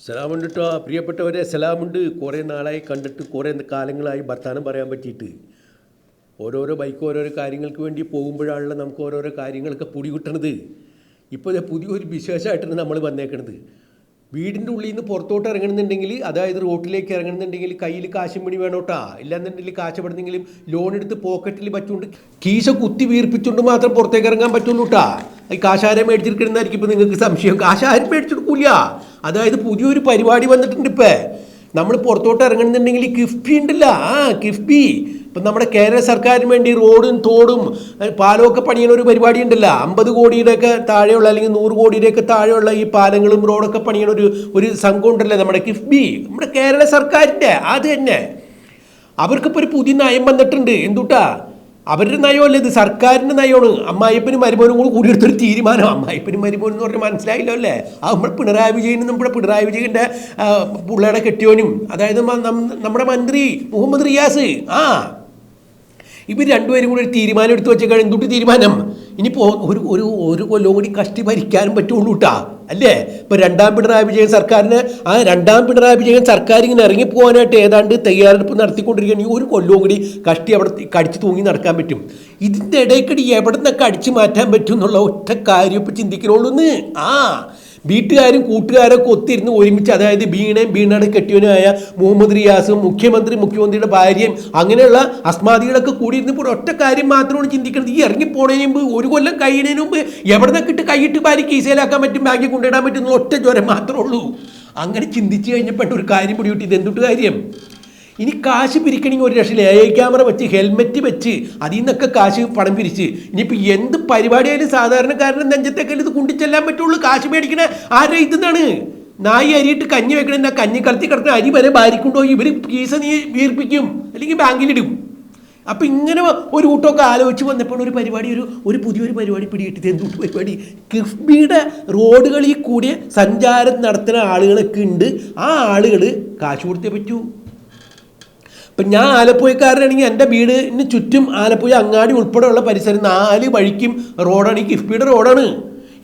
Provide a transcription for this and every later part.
സലാമുണ്ട് കേട്ടോ പ്രിയപ്പെട്ടവരെ, സലാമുണ്ട്. കുറേ നാളായി കണ്ടിട്ട്, കുറേ കാലങ്ങളായി വർത്തമാനം പറയാൻ പറ്റിയിട്ട്. ഓരോരോ ബൈക്ക് ഓരോരോ കാര്യങ്ങൾക്ക് വേണ്ടി പോകുമ്പോഴാണല്ലോ നമുക്ക് ഓരോരോ കാര്യങ്ങളൊക്കെ പൊടി കിട്ടണത്. ഇപ്പോൾ ഇത് പുതിയൊരു വിശേഷമായിട്ടാണ് നമ്മൾ വന്നേക്കണത്. വീടിൻ്റെ ഉള്ളിൽ നിന്ന് പുറത്തോട്ട് ഇറങ്ങണമെന്നുണ്ടെങ്കിൽ, അതായത് റോട്ടിലേക്ക് ഇറങ്ങണമെന്നുണ്ടെങ്കിൽ കയ്യിൽ കാശും പണി വേണോട്ടാ. ഇല്ലാന്നുണ്ടെങ്കിൽ കാശ് പെടുന്നെങ്കിലും ലോൺ എടുത്ത് പോക്കറ്റിൽ പറ്റുകൊണ്ട് കീശ കുത്തി വീർപ്പിച്ചുകൊണ്ട് മാത്രം പുറത്തേക്ക് ഇറങ്ങാൻ പറ്റുള്ളൂ കേട്ടാ. ഈ കാശാരം മേടിച്ചെടുക്കണമെന്നായിരിക്കും ഇപ്പോൾ നിങ്ങൾക്ക് സംശയം. കാശാരും മേടിച്ചെടുക്കൂല. അതായത് പുതിയൊരു പരിപാടി വന്നിട്ടുണ്ട്. ഇപ്പം നമ്മൾ പുറത്തോട്ട് ഇറങ്ങണമെന്നുണ്ടെങ്കിൽ കിഫ്ബി ഉണ്ടല്ല, കിഫ്ബി. ഇപ്പം നമ്മുടെ കേരള സർക്കാരിന് വേണ്ടി റോഡും തോടും പാലമൊക്കെ പണിയുന്ന ഒരു പരിപാടി ഉണ്ടല്ലോ. 50 കോടിയുടെയൊക്കെ താഴെയുള്ള അല്ലെങ്കിൽ 100 കോടിയുടെയൊക്കെ താഴെയുള്ള ഈ പാലങ്ങളും റോഡൊക്കെ പണിയുന്ന ഒരു സംഘം ഉണ്ടല്ലോ, നമ്മുടെ കിഫ്ബി, നമ്മുടെ കേരള സർക്കാരിൻ്റെ. അത് തന്നെ അവർക്കിപ്പോൾ ഒരു പുതിയ നയം വന്നിട്ടുണ്ട്. എന്തുട്ടാ അവരുടെ നയമല്ല, ഇത് സർക്കാരിൻ്റെ നയമാണ്. അമ്മായിപ്പനും മരുമോനും കൂടി കൂടിയെടുത്തൊരു തീരുമാനം. അമ്മായിപ്പനും മരുമോനും എന്ന് പറഞ്ഞാൽ മനസ്സിലായില്ലോ അല്ലേ? ആ നമ്മൾ പിണറായി വിജയനും നമ്മുടെ പിണറായി വിജയൻ്റെ പുള്ളയുടെ കെട്ടിയോനും, അതായത് നമ്മുടെ മന്ത്രി മുഹമ്മദ് റിയാസ്, ഇവർ രണ്ടുപേരും കൂടി ഒരു തീരുമാനം എടുത്ത് വെച്ചേക്കാണ്. എന്തുട്ട് തീരുമാനം? ഇനിയിപ്പോൾ ഒരു കൊല്ലം കൂടി കഷ്ടി ഭരിക്കാനും പറ്റുള്ളൂ കേട്ടാ, അല്ലേ? ഇപ്പോൾ രണ്ടാം പിണറായി വിജയൻ സർക്കാർ ഇങ്ങനെ ഇറങ്ങിപ്പോകാനായിട്ട് ഏതാണ്ട് തയ്യാറെടുപ്പ് നടത്തിക്കൊണ്ടിരിക്കുകയാണെങ്കിൽ ഒരു കൊല്ലവും കൂടി കഷ്ടി അവിടെ കടിച്ചു തൂങ്ങി നടക്കാൻ പറ്റും. ഇതിൻ്റെ ഇടയ്ക്കടി എവിടെ നിന്നൊക്കെ അടിച്ചു മാറ്റാൻ പറ്റും എന്നുള്ള ഒറ്റ കാര്യം ഇപ്പോൾ ചിന്തിക്കണുള്ളൂന്ന്. വീട്ടുകാരും കൂട്ടുകാരൊക്കെ ഒത്തിരുന്ന് ഒരുമിച്ച്, അതായത് വീണയുടെ കെട്ടിയവനുമായ മുഹമ്മദ് റിയാസും മുഖ്യമന്ത്രിയുടെ ഭാര്യയും അങ്ങനെയുള്ള അസ്മാദികളൊക്കെ കൂടിയിരുന്ന് ഇപ്പോൾ ഒറ്റ കാര്യം മാത്രമാണ് ചിന്തിക്കുന്നത്. ഈ ഇറങ്ങിപ്പോണതിന് മുമ്പ്, ഒരു കൊല്ലം കഴിയുന്നതിന് മുമ്പ് എവിടെ നിന്നൊക്കെ ഇട്ട് കൈയിട്ട് ഭാര്യ കീസയിലാക്കാൻ പറ്റും, ബാങ്കിൽ കൊണ്ടിടാൻ പറ്റും എന്നുള്ള ഒറ്റ ജ്വരം മാത്രമേ ഉള്ളൂ. അങ്ങനെ ചിന്തിച്ച് കഴിഞ്ഞപ്പോൾ ഒരു കാര്യം പിടി കിട്ടി. ഇതെന്തൊട്ട് കാര്യം? ഇനി കാശ് പിരിക്കണമെങ്കിൽ ഒരു രക്ഷയില്ല. AI ക്യാമറ വെച്ച്, ഹെൽമെറ്റ് വെച്ച്, അതിൽ നിന്നൊക്കെ കാശ് പണം പിരിച്ച്. ഇനിയിപ്പോൾ എന്ത് പരിപാടിയായാലും സാധാരണക്കാരൻ്റെ നെഞ്ചത്തേക്കല്ലേ ഇത് കൊണ്ടിച്ചെല്ലാൻ പറ്റുള്ളൂ. കാശ് മേടിക്കണ ആരെ ഇതെന്നാണ്? നായി അരിയിട്ട് കഞ്ഞി വെക്കണ, കഞ്ഞി കലത്തി കിടക്കുന്ന അരി വരെ ഭാര്യക്കൊണ്ടുപോയി ഇവർ കീസ നീ വീർപ്പിക്കും, അല്ലെങ്കിൽ ബാങ്കിലിടും. അപ്പം ഇങ്ങനെ ഒരു കൂട്ടമൊക്കെ ആലോചിച്ച് വന്നപ്പോൾ ഒരു പുതിയൊരു പരിപാടി പിടികിട്ടിയത്. എന്തൊരു പരിപാടി? കിഫ്ബിയുടെ റോഡുകളിൽ കൂടി സഞ്ചാരം നടത്തുന്ന ആളുകളൊക്കെ ഉണ്ട്. ആ ആളുകൾ കാശ് കൊടുത്തേ പറ്റൂ. ഇപ്പം ഞാൻ ആലപ്പുഴക്കാരനാണെങ്കിൽ എൻ്റെ വീടിന് ചുറ്റും ആലപ്പുഴ അങ്ങാടി ഉൾപ്പെടെയുള്ള പരിസരം 4 വഴിക്കും റോഡാണ്. ഈ കിഫ്ബിയുടെ റോഡാണ്.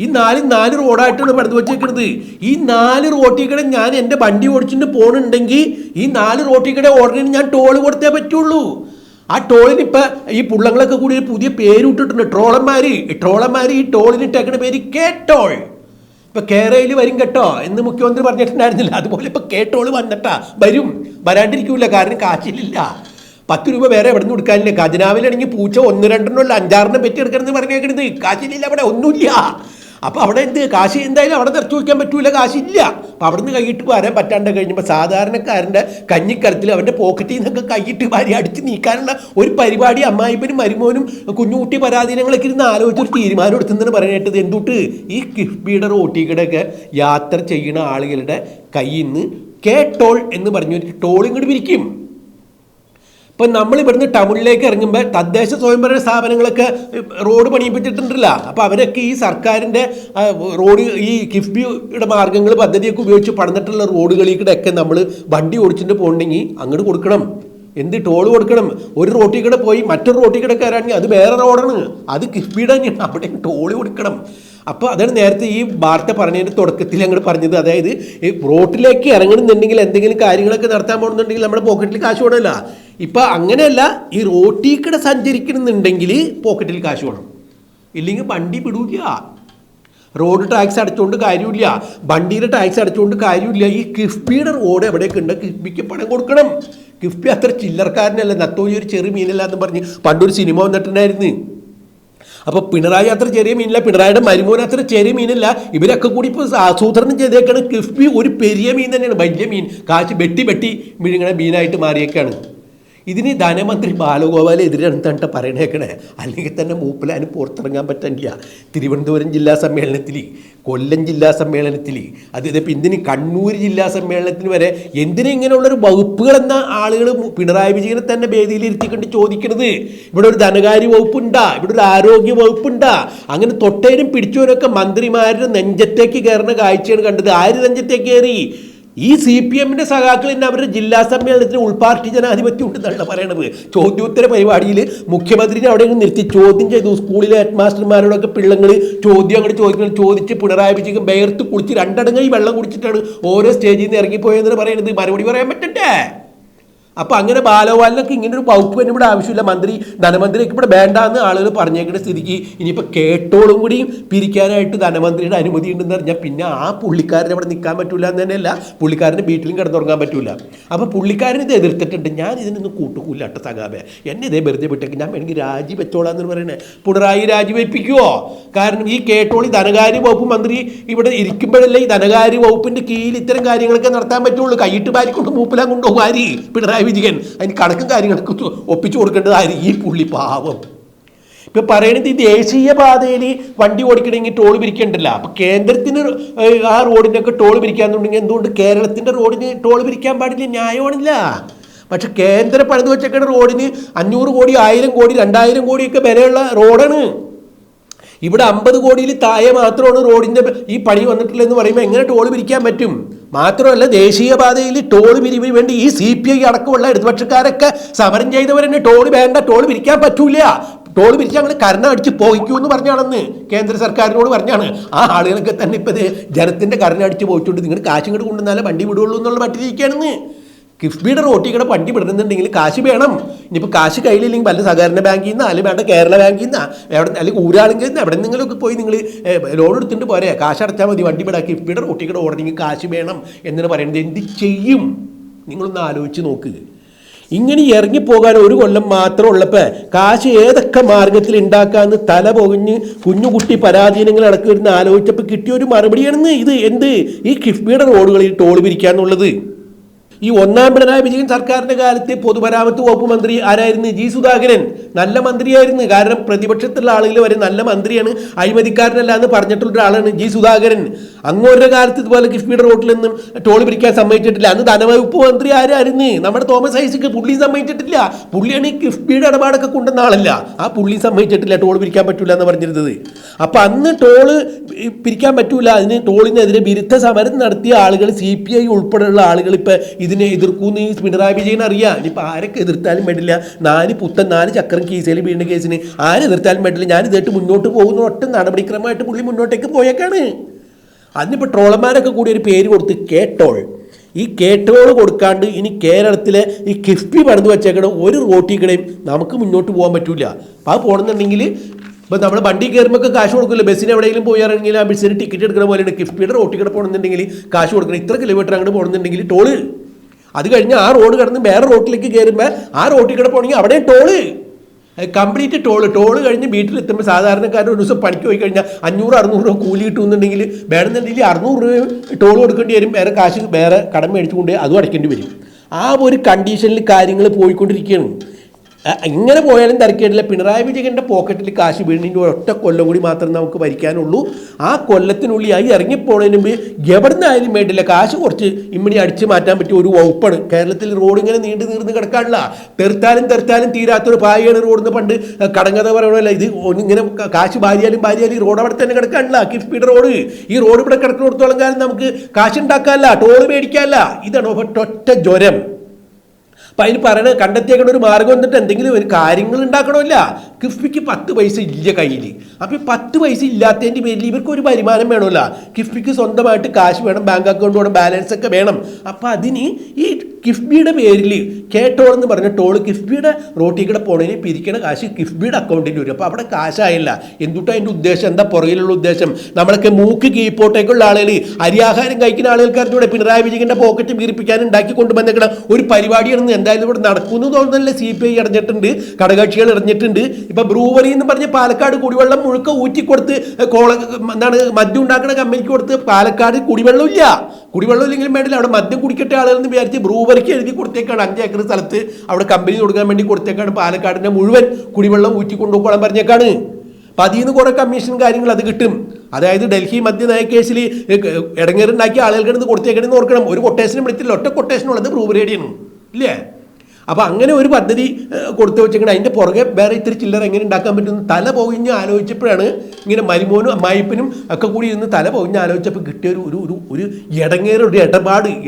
ഈ 4 റോഡായിട്ടാണ് പണിത് വെച്ചേക്കുന്നത്. ഈ 4 റോട്ടിൽ കൂടെ ഞാൻ എൻ്റെ വണ്ടി ഓടിച്ചിട്ട് പോകുന്നുണ്ടെങ്കിൽ ഈ 4 റോട്ടിൽ കൂടെ ഓടണേന് ഞാൻ ടോൾ കൊടുത്തേ പറ്റുള്ളൂ. ആ ടോളിന് ഇപ്പം ഈ പുള്ളങ്ങളൊക്കെ കൂടി ഒരു പുതിയ പേര് ഇട്ടിട്ടുണ്ട്, ട്രോളന്മാർ. ഈ ടോളിനിട്ടേക്കുന്ന പേര് കേട്ടോൾ. ഇപ്പം കേരളയിൽ വരും കേട്ടോ എന്ന് മുഖ്യമന്ത്രി പറഞ്ഞിട്ടുണ്ടായിരുന്നില്ല. അതുപോലെ ഇപ്പം കേട്ടോൾ വരാണ്ടിരിക്കൂല. കാരണം കാശിലില്ല. 10 രൂപ വേറെ എവിടെ നിന്ന് കൊടുക്കാനില്ല. ഖജനാവിലാണെങ്കിൽ പൂച്ച 1-2 5-6 പെറ്റിയെടുക്കണമെന്ന് പറഞ്ഞേക്കണത്. കാശിലില്ല, അവിടെ ഒന്നുമില്ല. അപ്പോൾ അവിടെ കാശ് എന്തായാലും അവിടെ നിറച്ചു വയ്ക്കാൻ പറ്റൂല, കാശില്ല. അപ്പോൾ അവിടെ നിന്ന് കൈയിട്ട് വരാൻ പറ്റാണ്ട് കഴിഞ്ഞപ്പോൾ സാധാരണക്കാരൻ്റെ കഞ്ഞിക്കരത്തിൽ അവൻ്റെ പോക്കറ്റിൽ നിന്നൊക്കെ കൈയിട്ട് വാരി അടിച്ച് നീക്കാനുള്ള ഒരു പരിപാടി അമ്മായിപ്പനും മരുമോനും കുഞ്ഞുകുട്ടി പരാധീനങ്ങളൊക്കെ ഇരുന്ന് ആലോചിച്ചൊരു തീരുമാനം എടുത്തെന്നാണ് പറയാനായിട്ടത്. എന്തുട്ട് ഈ കിഫ്ബിയുടെ റോട്ടിക്കടൊക്കെ യാത്ര ചെയ്യുന്ന ആളുകളുടെ കയ്യിൽ നിന്ന് കേട്ടോൾ എന്ന് പറഞ്ഞൊരു ടോൾ ഇങ്ങോട്ട് പിരിക്കും. ഇപ്പം നമ്മൾ ഇവിടുന്ന് ടൗണിലേക്ക് ഇറങ്ങുമ്പോൾ തദ്ദേശ സ്വയംഭരണ സ്ഥാപനങ്ങളൊക്കെ റോഡ് പണിയിപ്പിച്ചിട്ടുണ്ടല്ല. അപ്പോൾ അവരൊക്കെ ഈ സർക്കാരിൻ്റെ റോഡ്, ഈ കിഫ്ബിയുടെ മാർഗ്ഗങ്ങൾ പദ്ധതിയൊക്കെ ഉപയോഗിച്ച് പണിതിട്ടുള്ള റോഡുകളിലൂടെയൊക്കെ നമ്മൾ വണ്ടി ഓടിച്ചിട്ട് പോകണമെങ്കിൽ അങ്ങോട്ട് കൊടുക്കണം. ടോൾ കൊടുക്കണം. ഒരു റോട്ടിൽ കൂടെ പോയി മറ്റൊരു റോട്ടിൽ കൂടെ കയറാണെങ്കിൽ അത് വേറെ റോഡാണ്, അത് കിഫ്ബിയുടെ തന്നെയാണ്, അവിടെ ടോൾ കൊടുക്കണം. അപ്പോൾ അതാണ് നേരത്തെ ഈ വാർത്ത പറഞ്ഞതിൻ്റെ തുടക്കത്തിൽ അങ്ങോട്ട് പറഞ്ഞത്. അതായത് ഈ റോട്ടിലേക്ക് ഇറങ്ങണമെന്നുണ്ടെങ്കിൽ, എന്തെങ്കിലും കാര്യങ്ങളൊക്കെ നടത്താൻ പോകുന്നുണ്ടെങ്കിൽ നമ്മുടെ പോക്കറ്റിൽ കാശ് വേണമല്ല. ഇപ്പം അങ്ങനെയല്ല, ഈ റോട്ടിൽ കൂടെ സഞ്ചരിക്കണമെന്നുണ്ടെങ്കിൽ പോക്കറ്റിൽ കാശ് വേണം, ഇല്ലെങ്കിൽ വണ്ടി വിടൂല. റോഡ് ടാക്സ് അടച്ചുകൊണ്ട് കാര്യമില്ല, വണ്ടിയുടെ ടാക്സ് അടച്ചുകൊണ്ട് കാര്യമില്ല. ഈ കിഫ്ബിയുടെ റോഡ് എവിടെയൊക്കെ ഉണ്ട്, കിഫ്ബിക്ക് പണം കൊടുക്കണം. കിഫ്ബി അത്ര ചില്ലറക്കാരനല്ല, നത്തോലി ഒരു ചെറിയ മീനല്ല എന്ന് പറഞ്ഞ് പണ്ടൊരു സിനിമ വന്നിട്ടുണ്ടായിരുന്നു. അപ്പോൾ പിണറായി അത്ര ചെറിയ മീനില്ല, പിണറായിയുടെ മരുമോൻ അത്ര ചെറിയ മീനല്ല. ഇവരൊക്കെ കൂടി ഇപ്പോൾ ആസൂത്രണം ചെയ്തേക്കാണ്. കിഫ്ബി ഒരു പെരിയ മീൻ തന്നെയാണ്, വലിയ മീൻ, കാശ് വെട്ടി വിഴുങ്ങണ മീനായിട്ട് മാറിയേക്കാണ്. ഇതിന് ധനമന്ത്രി ബാലഗോപാൽ എതിരെന്താണ്ട് പറയണേക്കണേ, അല്ലെങ്കിൽ തന്നെ മൂപ്പിലാനും പുറത്തിറങ്ങാൻ പറ്റില്ല. തിരുവനന്തപുരം ജില്ലാ സമ്മേളനത്തിൽ, കൊല്ലം ജില്ലാ സമ്മേളനത്തിൽ, അതിപ്പോൾ എന്തിന് കണ്ണൂർ ജില്ലാ സമ്മേളനത്തിന് വരെ ഇങ്ങനെയുള്ളൊരു വകുപ്പുകളെന്ന ആളുകൾ പിണറായി വിജയനെ തന്നെ വേദിയിലിരുത്തിക്കൊണ്ട് ചോദിക്കുന്നത്, ഇവിടെ ഒരു ധനകാര്യ വകുപ്പുണ്ടാ, ഇവിടെ ഒരു ആരോഗ്യ വകുപ്പുണ്ടാ? അങ്ങനെ തൊട്ടേനും പിടിച്ചവരൊക്കെ മന്ത്രിമാരുടെ നെഞ്ചത്തേക്ക് കയറുന്ന കാഴ്ചയാണ് കണ്ടത്. ആര് നെഞ്ചത്തേക്ക് കയറി? ഈ CPM-ന്റെ സഖാക്കൾ തന്നെ അവരുടെ ജില്ലാ സമ്മേളനത്തിന് ഉൾപാർട്ടി ജനാധിപത്യം ഉണ്ടെന്നാണ് പറയണത്. ചോദ്യോത്തര പരിപാടിയിൽ മുഖ്യമന്ത്രിനെ അവിടെ നിർത്തി ചോദ്യം ചെയ്തു. സ്കൂളിലെ ഹെഡ് മാസ്റ്റർമാരോടൊക്കെ പിള്ളങ്ങൾ ചോദ്യം അങ്ങോട്ട് ചോദിച്ച് പിണറായി വിജയൻ വേർത്ത് കുളിച്ച് 2 അടങ്ങി വെള്ളം കുടിച്ചിട്ടാണ് ഓരോ സ്റ്റേജിൽ നിന്ന് ഇറങ്ങിപ്പോയെന്ന് പറയുന്നത്. മറുപടി പറയാൻ പറ്റണ്ടേ? അപ്പോൾ അങ്ങനെ ബാലഗോപാലിനൊക്കെ ഇങ്ങനെ ഒരു വകുപ്പ് തന്നെ ഇവിടെ ആവശ്യമില്ല. ധനമന്ത്രിയൊക്കെ ഇവിടെ വേണ്ടാന്ന് ആളുകൾ പറഞ്ഞേക്കുന്ന സ്ഥിതിക്ക് ഇനിയിപ്പോൾ കേട്ടോളും കൂടി പിരിക്കാനായിട്ട് ധനമന്ത്രിയുടെ അനുമതി ഉണ്ടെന്ന് പറഞ്ഞാൽ പിന്നെ ആ പുള്ളിക്കാരനെ അവിടെ നിൽക്കാൻ പറ്റില്ല എന്ന് തന്നെയല്ല, പുള്ളിക്കാരൻ്റെ വീട്ടിലും കിടന്നുറങ്ങാൻ പറ്റില്ല. അപ്പോൾ പുള്ളിക്കാരൻ ഇത് എതിർത്തിട്ടുണ്ട്. ഞാൻ ഇതിനൊന്നും കൂട്ടുകൂല്ല കേട്ടോ സഖാബേ, എന്നെ ഇതേ വെറുതെ വിട്ടേക്ക്, ഞാൻ വേണമെങ്കിൽ രാജി വെച്ചോളാന്ന് പറയുന്നത്. പിണറായി രാജിവെപ്പിക്കുമോ? കാരണം ഈ കേട്ടോളി ധനകാര്യ വകുപ്പ് മന്ത്രി ഇവിടെ ഇരിക്കുമ്പോഴല്ലേ ഈ ധനകാര്യ വകുപ്പിൻ്റെ കീഴിൽ ഇത്തരം കാര്യങ്ങളൊക്കെ നടത്താൻ പറ്റുള്ളൂ. കൈയിട്ട് വാരിക്കൊണ്ട് മൂപ്പിലാൻ കൊണ്ടുപോകും ആര്? പിണറായി വിജയൻ. അതിന് കണക്കും കാര്യങ്ങളൊക്കെ ഒപ്പിച്ചു കൊടുക്കേണ്ടത് ആര്? ഈ പുള്ളി പാവം. ഇപ്പം പറയണത് ഈ ദേശീയപാതയിൽ വണ്ടി ഓടിക്കണമെങ്കിൽ ടോൾ പിരിക്കണ്ടല്ല. അപ്പം കേന്ദ്രത്തിന് ആ റോഡിനൊക്കെ ടോൾ പിരിക്കാന്നുണ്ടെങ്കിൽ എന്തുകൊണ്ട് കേരളത്തിൻ്റെ റോഡിന് ടോൾ പിരിക്കാൻ പാടില്ല? ന്യായമാണില്ല. പക്ഷെ കേന്ദ്രം പണിത് വെച്ചേക്കുന്ന റോഡിന് 500 കോടി 1000 കോടി 2000 കോടിയൊക്കെ വിലയുള്ള റോഡാണ്. ഇവിടെ 50 കോടിയിൽ താഴെ മാത്രമാണ് റോഡിൻ്റെ ഈ പണി വന്നിട്ടുള്ളതെന്ന് പറയുമ്പോൾ എങ്ങനെ ടോൾ പിരിക്കാൻ പറ്റും? മാത്രമല്ല ദേശീയപാതയിൽ ടോൾ പിരിവിന് വേണ്ടി ഈ CPI അടക്കമുള്ള ഇടതുപക്ഷക്കാരൊക്കെ സമരം ചെയ്തവരെന്നെ ടോൾ വേണ്ട, ടോൾ പിരിക്കാൻ പറ്റൂല, ടോൾ പിരിച്ച് അങ്ങനെ കരണം അടിച്ച് പോയിക്കൂ എന്ന് പറഞ്ഞാണെന്ന് കേന്ദ്ര സർക്കാരിനോട് പറഞ്ഞാണ്. ആ ആളുകളൊക്കെ തന്നെ ഇപ്പം ജനത്തിൻ്റെ കരണം അടിച്ച് പോയിട്ടുണ്ട്. നിങ്ങൾ കാശ് ഇങ്ങോട്ട് കൊണ്ടുവന്നാലേ വണ്ടി വിടുള്ളൂ എന്നുള്ള മട്ടിരിക്കുകയാണെന്ന്. കിഫ്ബിയുടെ റോട്ടിക്കടെ വണ്ടി വിടുന്നുണ്ടെങ്കിൽ കാശ് വേണം. ഇനിയിപ്പോൾ കാശ് കയ്യിലില്ലെങ്കിൽ വല്ല സഹകരണ ബാങ്കിൽ നിന്ന് അല്ലെങ്കിൽ വേണ്ട കേരള ബാങ്കിൽ നിന്ന് എവിടെ അല്ലെങ്കിൽ ഊരാളെങ്കിൽ നിന്ന് എവിടെ നിങ്ങളൊക്കെ പോയി നിങ്ങൾ ലോൺ എടുത്തിട്ട് പോരെ, കാശ് അടച്ചാൽ മതി വണ്ടി വിടാം. കിഫ്ബിയുടെ റോട്ടിക്കടെ ഓടണമെങ്കിൽ കാശ് വേണം എന്ന് പറയുന്നത് എന്ത് ചെയ്യും? നിങ്ങളൊന്ന് ആലോചിച്ച് നോക്ക്. ഇങ്ങനെ ഇറങ്ങിപ്പോകാൻ 1 കൊല്ലം മാത്രം ഉള്ളപ്പോൾ കാശ് ഏതൊക്കെ മാർഗത്തിൽ ഉണ്ടാക്കാമെന്ന് തല പൊകഞ്ഞ് കുഞ്ഞുകുട്ടി പരാധീനങ്ങൾ അടക്കി വരുന്ന ആലോചിച്ചപ്പോൾ കിട്ടിയ ഒരു മറുപടിയാണെന്ന് ഇത്. എന്ത്? ഈ കിഫ്ബിയുടെ റോഡുകളിൽ ടോൾ പിരിക്കാന്നുള്ളത്. ഈ 1ാം പിണറായി വിജയൻ സർക്കാരിൻ്റെ കാലത്ത് പൊതുമരാമത്ത് വകുപ്പ് മന്ത്രി ആരായിരുന്നു? ജി സുധാകരൻ. നല്ല മന്ത്രിയായിരുന്നു. കാരണം പ്രതിപക്ഷത്തുള്ള ആളുകൾ വരെ നല്ല മന്ത്രിയാണ്, അഴിമതിക്കാരനല്ല എന്ന് പറഞ്ഞിട്ടുള്ള ഒരാളാണ് ജി സുധാകരൻ. അങ്ങോരുടെ കാലത്ത് ഇതുപോലെ കിഫ്ബിയുടെ റോട്ടിൽ നിന്നും ടോൾ പിരിക്കാൻ സമ്മതിച്ചിട്ടില്ല. അന്ന് ധനവകുപ്പ് മന്ത്രി ആരായിരുന്നു? നമ്മുടെ തോമസ് ഐസക്. പുള്ളി സമ്മതിച്ചിട്ടില്ല. പുള്ളിയാണ് ഈ കിഫ്ബിയുടെ ഇടപാടൊക്കെ കൊണ്ടുവന്ന ആളല്ല. ആ പുള്ളി സമ്മതിച്ചിട്ടില്ല ടോൾ പിരിക്കാൻ പറ്റൂല എന്ന് പറഞ്ഞിരുന്നത്. അപ്പം അന്ന് ടോള് പിരിക്കാൻ പറ്റൂല, അതിന് ടോളിനെതിരെ വിരുദ്ധ സമരം നടത്തിയ ആളുകൾ CPI ഉൾപ്പെടെയുള്ള ആളുകൾ ഇപ്പം ഇതിനെ എതിർക്കൂന്ന് ഈ പിണറായി വിജയൻ അറിയാം. ഇനിയിപ്പോൾ ആരൊക്കെ എതിർത്താലും വേണ്ടില്ല, 4 ചക്രം കീസയിൽ വീണ കേസിന് ആരെതിർത്താലും വേണ്ടില്ല, ഞാൻ ഇതായിട്ട് മുന്നോട്ട് പോകുന്ന ഒറ്റ നടപടിക്രമമായിട്ട് പുള്ളി മുന്നോട്ടേക്ക് പോയേക്കാണ്. അതിനിപ്പോൾ ട്രോളന്മാരൊക്കെ കൂടി ഒരു പേര് കൊടുത്ത് കേട്ടോൾ. ഈ കേട്ടോൾ കൊടുക്കാണ്ട് ഇനി കേരളത്തിലെ ഈ കിഫ്ബി പണിത് വെച്ചേക്കണ ഒരു റോട്ടിക്കടയും നമുക്ക് മുന്നോട്ട് പോകാൻ പറ്റില്ല. അപ്പോൾ അത് പോകണമെന്നുണ്ടെങ്കിൽ ഇപ്പോൾ നമ്മൾ വണ്ടി കയറുമ്പോൾ കാശ് കൊടുക്കില്ല. ബസ്സിന് എവിടെയെങ്കിലും പോയി ഇറങ്ങിയാൽ ആ ബസ്സിന് ടിക്കറ്റ് എടുക്കുന്ന പോലെയാണ്. കിഫ്ബിയുടെ റോട്ടിക്കട പോകണമെന്നുണ്ടെങ്കിൽ കാശ് കൊടുക്കണം. ഇത്ര കിലോമീറ്റർ അങ്ങോട്ട് പോകണമെന്നുണ്ടെങ്കിൽ ടോള്. അത് കഴിഞ്ഞ് ആ റോഡ് കടന്ന് വേറെ റോട്ടിലേക്ക് കയറുമ്പോൾ ആ റോട്ടിൽ കൂടെ പോകണമെങ്കിൽ അവിടെ ടോള്, കംപ്ലീറ്റ് ടോള് കഴിഞ്ഞ് വീട്ടിലെത്തുമ്പോൾ സാധാരണക്കാരൻ ഒരു ദിവസം പണിക്ക് പോയി കഴിഞ്ഞാൽ 500-600 രൂപ കൂലി കിട്ടുമെന്നുണ്ടെങ്കിൽ വേണമെന്നുണ്ടെങ്കിൽ 600 രൂപ ടോൾ കൊടുക്കേണ്ടി വരും. വേറെ കാശ് വേറെ കടം മേടിച്ചു കൊണ്ട് അതും അടയ്ക്കേണ്ടി വരും. ആ ഒരു കണ്ടീഷനിൽ കാര്യങ്ങൾ പോയിക്കൊണ്ടിരിക്കുകയാണ്. ഇങ്ങനെ പോയാലും തിരക്കേടില്ല. പിണറായി വിജയൻ്റെ പോക്കറ്റിൽ കാശ് വീണിൻ്റെ ഒറ്റ കൊല്ലം കൂടി മാത്രം നമുക്ക് ഭരിക്കാനുള്ളൂ. ആ കൊല്ലത്തിനുള്ളിൽ ആയി ഇറങ്ങിപ്പോണതിന് മുമ്പ് എവിടെ നിന്നായാലും വേണ്ടില്ല കാശ് കുറച്ച് ഇമ്മണി അടിച്ച് മാറ്റാൻ പറ്റിയ ഒരു വകുപ്പാണ്. കേരളത്തിൽ റോഡ് ഇങ്ങനെ നീർന്ന് കിടക്കാനില്ല. തെറുത്താലും തീരാത്തൊരു പായാണ് റോഡിന്ന് പണ്ട് കടങ്കഥ പറയണമല്ല. ഇത് ഇങ്ങനെ കാശ് ഭാര്യാലും റോഡ് അവിടെ തന്നെ കിടക്കാനില്ല. കിഫ്ബിയുടെ റോഡ്, ഈ റോഡ് ഇവിടെ കിടക്കുന്നിടത്തോളം കാലം നമുക്ക് കാശ് ഉണ്ടാക്കാനല്ല, ടോള് മേടിക്കാനല്ല. ഇതാണ് ഒറ്റ ജ്വരം. അപ്പം അതിന് പറയണത് കണ്ടെത്തിയേക്കണ ഒരു മാർഗം വന്നിട്ട് എന്തെങ്കിലും ഒരു കാര്യങ്ങൾ ഉണ്ടാക്കണമല്ല. കിഫ്ബിക്ക് 10 പൈസ ഇല്ല കയ്യിൽ. അപ്പോൾ ഈ 10 പൈസ ഇല്ലാത്തതിൻ്റെ പേരിൽ ഇവർക്ക് ഒരു വരുമാനം വേണമല്ല. കിഫ്ബിക്ക് സ്വന്തമായിട്ട് കാശ് വേണം, ബാങ്ക് അക്കൗണ്ട് വേണം, ബാലൻസ് ഒക്കെ വേണം. അപ്പോൾ അതിന് ഈ കിഫ്ബിയുടെ പേരിൽ കേട്ടോൾ എന്ന് പറഞ്ഞ ടോൾ കിഫ്ബിയുടെ റോട്ടിൽ കൂടെ പോണതിന് പിരിക്കണ കാശ് കിഫ്ബിയുടെ അക്കൗണ്ടിൽ വരും. അപ്പോൾ അവിടെ കാശായില്ല. എന്തുട്ടാ അതിൻ്റെ ഉദ്ദേശം? എന്താ പുറകിലുള്ള ഉദ്ദേശം? നമ്മളൊക്കെ മൂക്ക് കീഴ്പോട്ടേക്കുള്ള ആളുകൾ, അരിയാഹാരം കഴിക്കുന്ന ആളുകൾക്കാരുടെ പിണറായി വിജയൻ്റെ പോക്കറ്റ് വീർപ്പിക്കാൻ ഉണ്ടാക്കി കൊണ്ടുവന്നേക്കണ ഒരു പരിപാടിയാണെന്ന് എന്തായാലും ഇവിടെ നടക്കുമെന്ന് തോന്നുന്നല്ലേ. CPI അടഞ്ഞിട്ടുണ്ട്, ഘടകകക്ഷികൾ ഇറങ്ങിയിട്ടുണ്ട്. ഇപ്പം ബ്രൂവറി എന്ന് പറഞ്ഞ് പാലക്കാട് കുടിവെള്ളം മുഴുക്ക ഊറ്റിക്കൊടുത്ത് മദ്യം ഉണ്ടാക്കുന്ന കമ്പനിക്ക് കൊടുത്ത് പാലക്കാട് കുടിവെള്ളം ഇല്ലെങ്കിലും വേണ്ടില്ല, അവിടെ മദ്യം കുടിക്കട്ടെ ആളുകളെന്ന് വിചാരിച്ച് ബ്രൂവറിക്ക് എഴുതി കൊടുത്തേക്കാണ്. 5 ഏക്കർ സ്ഥലത്ത് അവിടെ കമ്പനി കൊടുക്കാൻ വേണ്ടി കൊടുത്തേക്കാണ്. പാലക്കാടിൻ്റെ മുഴുവൻ കുടിവെള്ളം ഊറ്റിക്കൊണ്ടുപോകാൻ പറഞ്ഞേക്കാണ്. അപ്പം അതിൽ നിന്ന് കുറേ കമ്മീഷൻ കാര്യങ്ങൾ അത് കിട്ടും. അതായത് ഡൽഹി മദ്യനയ കേസിൽ ഇടങ്ങേറുണ്ടാക്കിയ ആളുകൾക്ക് കൊടുത്തേക്കണമെന്ന് ഓർക്കണം. ഒരു കൊട്ടേഷനും വിളിച്ചില്ല, ഒറ്റ കൊട്ടേഷനുള്ളത് ബ്രൂവറിയുടെയാണ് ഇല്ലേ. അപ്പോൾ അങ്ങനെ ഒരു പദ്ധതി കൊടുത്തു വെച്ചേക്കണം. അതിൻ്റെ പുറകെ വേറെ ഇത്തിരി ചില്ലറ എങ്ങനെ ഉണ്ടാക്കാൻ പറ്റുമെന്ന് തല പൊഴിഞ്ഞ് ആലോചിച്ചപ്പോഴാണ് ഇങ്ങനെ മരുമോനും അമ്മായിപ്പനും ഒക്കെ കൂടി ഇരുന്ന് തല പൊഴിഞ്ഞ് ആലോചിച്ചപ്പോൾ കിട്ടിയ ഒരു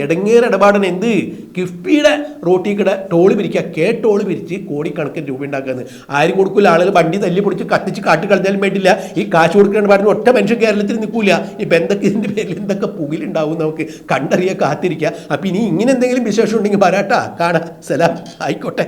ഇടങ്ങേറിടപാടാണ് എന്ത് കിഫ്ബിയുടെ റോട്ടിക്കടെ ടോള് പിരിക്കുക ടോള് പിരിച്ച് കോടിക്കണക്കിന് രൂപ ഉണ്ടാക്കുന്നത്. ആരും കൊടുക്കില്ല. ആളുകൾ വണ്ടി തല്ലി പൊടിച്ച് കത്തിച്ച് കാട്ടി കളഞ്ഞാലും വേണ്ടില്ല. ഈ കാശ് കൊടുക്കേണ്ട പാടിന് ഒറ്റ മനുഷ്യൻ കേരളത്തിൽ നിൽക്കില്ല. ഇപ്പം എന്തൊക്കെ ഇതിൻ്റെ പേരിൽ എന്തൊക്കെ പുകിലുണ്ടാവും നമുക്ക് കണ്ടറിയാൻ കാത്തിരിക്കുക. അപ്പം ഇനി ഇങ്ങനെ എന്തെങ്കിലും വിശേഷം ഉണ്ടെങ്കിൽ പറയാട്ടാ. കാണാം. സലാം. ആയിക്കോട്ടെ.